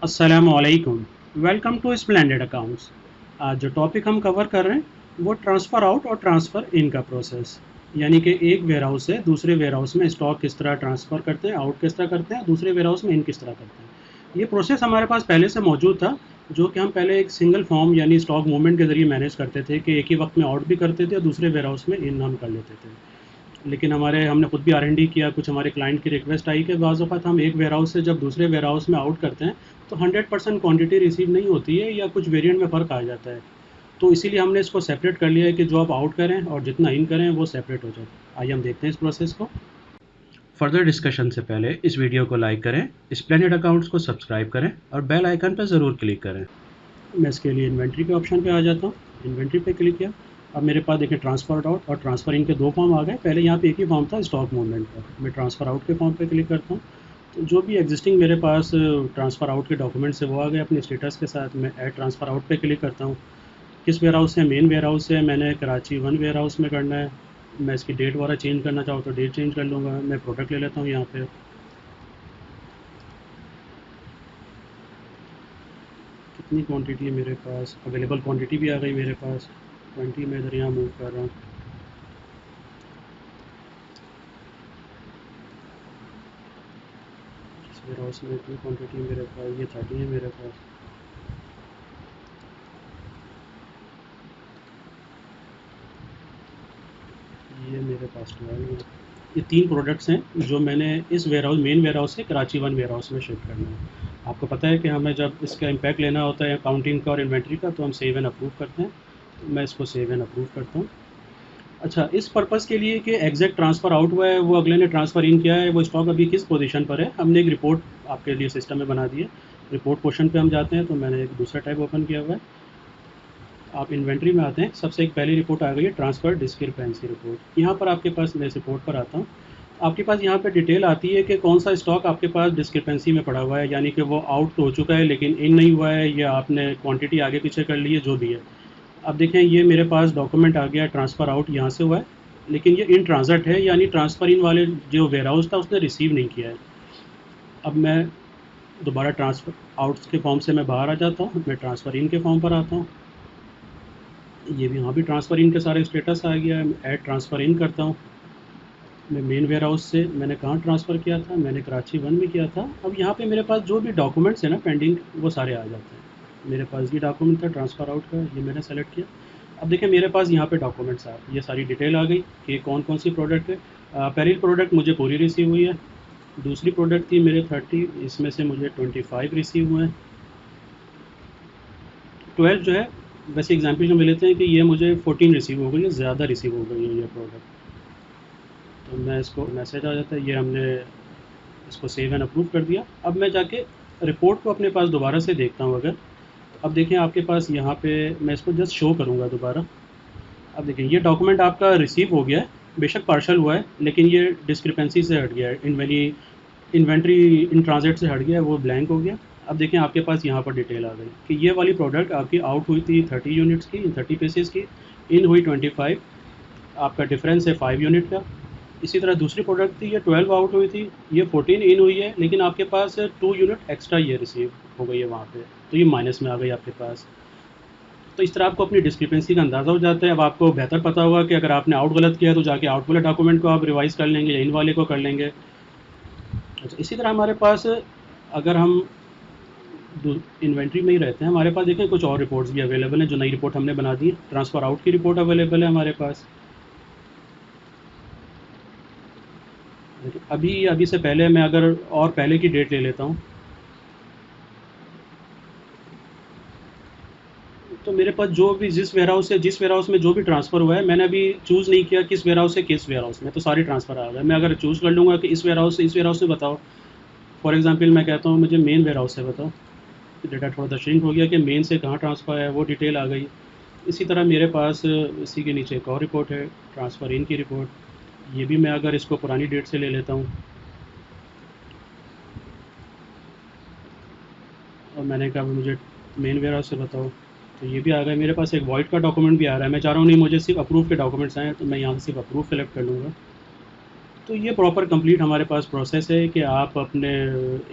अस्सलामुअलैकुम। Welcome to splendid accounts. आज जो टॉपिक हम कवर कर रहे हैं वो ट्रांसफ़र आउट और ट्रांसफ़र इन का प्रोसेस, यानी कि एक वेयर हाउस से दूसरे वेयर हाउस में स्टॉक किस तरह ट्रांसफ़र करते हैं, आउट किस तरह करते हैं, दूसरे वेयर हाउस में इन किस तरह करते हैं। ये प्रोसेस हमारे पास पहले से मौजूद था, जो कि हम पहले एक सिंगल फॉर्म यानी स्टॉक मूवमेंट के ज़रिए मैनेज करते थे कि एक ही वक्त में आउट भी करते थे और दूसरे वेयर हाउस में इन हम कर लेते थे। लेकिन हमने खुद भी R&D किया, कुछ हमारे क्लाइंट की रिक्वेस्ट आई कि बाज़ औक़ात हम एक वेयर हाउस से जब दूसरे वेयर हाउस में आउट करते हैं तो 100% क्वांटिटी रिसीव नहीं होती है या कुछ वेरिएंट में फ़र्क आ जाता है। तो इसीलिए हमने इसको सेपरेट कर लिया है कि जो आप आउट करें और जितना इन करें वो सेपरेट हो जाए। आइए हम देखते हैं इस प्रोसेस को। फर्दर डिस्कशन से पहले इस वीडियो को लाइक करें, स्प्लेंडेड अकाउंट्स को सब्सक्राइब करें और बेल आइकन पर ज़रूर क्लिक करें। मैं इसके लिए इन्वेंट्री के ऑप्शन पे आ जाता हूँ। इन्वेंट्री पे क्लिक किया। अब मेरे पास देखिए ट्रांसफ़र आउट और ट्रांसफ़र इन के 2 फॉर्म आ गए। पहले यहाँ पे एक ही फॉर्म था स्टॉक मूवमेंट का। मैं ट्रांसफ़र आउट के फॉर्म पे क्लिक करता हूँ। तो जो भी एग्जिस्टिंग मेरे पास ट्रांसफ़र आउट के डॉक्यूमेंट्स है वो आ गए अपने स्टेटस के साथ। मैं ऐड ट्रांसफ़र आउट पे क्लिक करता हूँ। किस वेयर हाउस से, मेन वेयर हाउस से मैंने कराची 1 वेयर हाउस में करना है। मैं इसकी डेट वगैरह चेंज करना चाहूँ तो डेट चेंज कर लूँगा। मैं प्रोडक्ट ले लेता हूँ यहाँ पे। कितनी क्वांटिटी है मेरे पास, अवेलेबल क्वांटिटी भी आ गई मेरे पास 20। मैं इधर यहाँ मूव कर रहा हूँ। इस वेयर हाउस में इतनी क्वांटिटी है मेरे पास, ये 30 है मेरे पास। ये मेरे पास 12 है। ये 3 प्रोडक्ट्स हैं जो मैंने इस warehouse, main warehouse से कराची 1 वेयर हाउस में शिफ्ट करना है। आपको पता है कि हमें जब इसका इम्पैक्ट लेना होता है अकाउंटिंग का और इन्वेंट्री का तो हम सेव एंड अप्रूव करते हैं। तो मैं इसको सेव एंड अप्रूव करता हूँ। अच्छा, इस पर्पज़ के लिए कि एग्जैक्ट ट्रांसफ़र आउट हुआ है, वो अगले ने ट्रांसफ़र इन किया है, वो स्टॉक अभी किस पोजीशन पर है, हमने एक रिपोर्ट आपके लिए सिस्टम में बना दी है। रिपोर्ट पोर्शन पे हम जाते हैं तो मैंने एक दूसरा टैब ओपन किया हुआ है। आप इन्वेंट्री में आते हैं, सबसे एक पहली रिपोर्ट आ गई है ट्रांसफ़र डिस्क्रिपेंसी रिपोर्ट। यहाँ पर आपके पास, मैं इस रिपोर्ट पर आता हूँ, आपके पास यहाँ पे डिटेल आती है कि कौन सा स्टॉक आपके पास डिस्क्रिपेंसी में पड़ा हुआ है, यानी कि वो आउट तो हो चुका है लेकिन इन नहीं हुआ है, या आपने क्वांटिटी आगे पीछे कर ली है, जो भी है। अब देखें, ये मेरे पास डॉक्यूमेंट आ गया, ट्रांसफ़र आउट यहाँ से हुआ है, लेकिन ये इन ट्रांज़िट है, यानी ट्रांसफ़र इन वाले जो वेयर हाउस था उसने रिसीव नहीं किया है। अब मैं दोबारा ट्रांसफ़र आउट्स के फॉर्म से मैं बाहर आ जाता हूँ, मैं ट्रांसफ़र इन के फॉर्म पर आता हूँ। ये भी, यहाँ भी ट्रांसफ़र इन के सारे स्टेटस आ गया है। मैं ऐड ट्रांसफ़र इन करता हूँ। मैं मेन वेयर हाउस से मैंने कहाँ ट्रांसफ़र किया था, मैंने कराची 1 में किया था। अब यहाँ पे मेरे पास जो भी डॉक्यूमेंट्स हैं ना पेंडिंग, वो सारे आ जाते हैं। मेरे पास ये डॉक्यूमेंट था ट्रांसफ़र आउट का, ये मैंने सेलेक्ट किया। अब देखिए मेरे पास यहाँ पे डॉक्यूमेंट्स आ, ये सारी डिटेल आ गई कि कौन कौन सी प्रोडक्ट है। पहली प्रोडक्ट मुझे पूरी रिसीव हुई है। दूसरी प्रोडक्ट थी मेरे 30, इसमें से मुझे 25 रिसीव हुए हैं। 12 जो है, वैसे एग्जाम्पल में लेते हैं कि ये मुझे 14 रिसीव हो गई है, ज़्यादा रिसीव हो गई है ये प्रोडक्ट। तो मैं इसको मैसेज आ जाता है, ये हमने इसको सेव एंड अप्रूव कर दिया। अब मैं जाके रिपोर्ट को अपने पास दोबारा से देखता हूँ अगर। अब देखें आपके पास यहाँ पे, मैं इसको जस्ट शो करूँगा दोबारा। अब देखें ये डॉक्यूमेंट आपका रिसीव हो गया है, बेशक पार्शल हुआ है लेकिन ये डिस्क्रिपेंसी से हट गया है, इन्वेंट्री इन ट्रांजिट से हट गया है, वो ब्लैंक हो गया। अब देखें आपके पास यहाँ पर डिटेल आ गई कि ये वाली प्रोडक्ट आपकी आउट हुई थी 30 यूनिट्स की, 30 पीसेस की, इन हुई 25, आपका डिफरेंस है 5 यूनिट का। इसी तरह दूसरी प्रोडक्ट थी, ये 12 आउट हुई थी, ये 14 इन हुई है, लेकिन आपके पास 2 यूनिट एक्स्ट्रा ये रिसीव हो गई है वहाँ पे, तो ये माइनस में आ गई आपके पास। तो इस तरह आपको अपनी डिस्क्रिपेंसी का अंदाज़ा हो जाता है। अब आपको बेहतर पता होगा कि अगर आपने आउट गलत किया है तो जाके आउट वाले डॉक्यूमेंट को आप रिवाइज़ कर लेंगे या इन वाले को कर लेंगे। अच्छा, इसी तरह हमारे पास, अगर हम इन्वेंट्री में ही रहते हैं, हमारे पास देखें कुछ और रिपोर्ट्स भी अवेलेबल हैं जो नई रिपोर्ट हमने बना दी। ट्रांसफ़र आउट की रिपोर्ट अवेलेबल है हमारे पास। देखिए अभी अभी से पहले मैं अगर और पहले की डेट ले लेता हूँ तो मेरे पास जो भी जिस वेयर हाउस में जो भी ट्रांसफ़र हुआ है, मैंने अभी चूज़ नहीं किया किस वेयर हाउस से किस वेयर हाउस में, तो सारी ट्रांसफ़र आ गए। मैं अगर चूज़ कर लूँगा कि इस वेयर हाउस से इस वेयर हाउस से बताओ, फॉर एग्जांपल मैं कहता हूँ मुझे मेन वेयर हाउस से बताओ, तो डेटा थोड़ा सा श्रिंक हो गया कि मेन से कहाँ ट्रांसफ़र है, वो डिटेल आ गई। इसी तरह मेरे पास इसी के नीचे एक और रिपोर्ट है, ट्रांसफ़र इन की रिपोर्ट। ये भी मैं अगर इसको पुरानी डेट से ले लेता हूँ और मैंने कहा मुझे मेन वेयर हाउस से बताओ, तो ये भी आ गया। मेरे पास एक वॉइड का डॉक्यूमेंट भी आ रहा है। मैं चाह रहा हूँ नहीं, मुझे सिर्फ अप्रूव के डॉक्यूमेंट्स आए, तो मैं यहाँ से सिर्फ अप्रूव सेलेक्ट कर लूँगा। तो ये प्रॉपर कंप्लीट हमारे पास प्रोसेस है कि आप अपने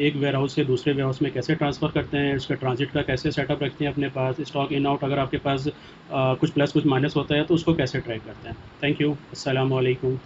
एक वेयर हाउस से दूसरे वेयर हाउस में कैसे ट्रांसफ़र करते हैं, उसका ट्रांज़िट का कैसे सेटअप रखते हैं अपने पास, स्टॉक इन आउट अगर आपके पास कुछ प्लस कुछ माइनस होता है तो उसको कैसे ट्रैक करते हैं। Thank you. अस्सलाम वालेकुम।